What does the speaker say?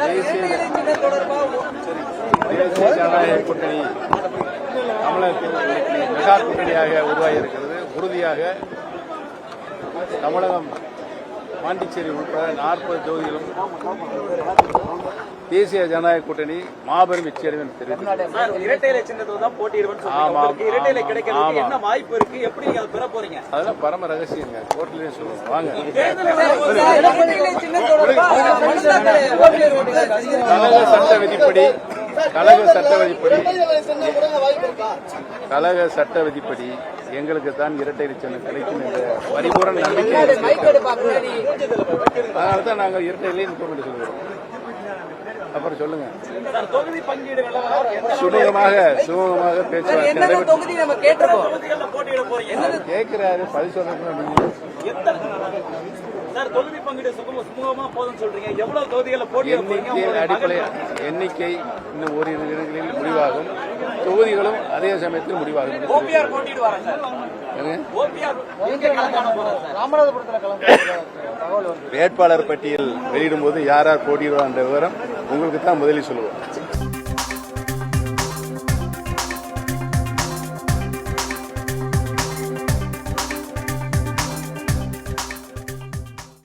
தேசிய ஜனநாயக கூட்டணி தமிழகத்தில் மெகா கூட்டணியாக உருவாகி இருக்கிறது. உறுதியாக தமிழகம், பாண்டிச்சேரி உட்பட 40 தொகுதிகளும் தேசிய ஜனநாயக கூட்டணி மாபெரும் வெற்றி அடையும் அதெல்லாம் பரம ரகசியங்க. கோர்ட்லயே சொல்லுவோம் வாங்க. கழக சட்ட விதிப்படி எங்களுக்கு தான் இரட்டை சின்னம் கிடைக்கும் என்ற பரிபூரண நம்பிக்கை. அதனால தான் நாங்கள் இரட்டை இலையை நிற்க சொல்கிறோம். அப்புறம் சொல்லுங்க. சுமூகமாக பேச்சுவார்த்தை கேட்கிறாரு. பதில் சொல்றது அடிப்படை எண்ணிக்கை இன்னும் ஓரிரு இடங்களில் முடிவாகும். தொகுதிகளும் அதே சமயத்தில் முடிவாகும். வேட்பாளர் பட்டியல் வெளியிடும் போது யார் யார் போட்டியிடுவார் என்ற விவரம் உங்களுக்கு தான் முதலில் சொல்லுவோம்.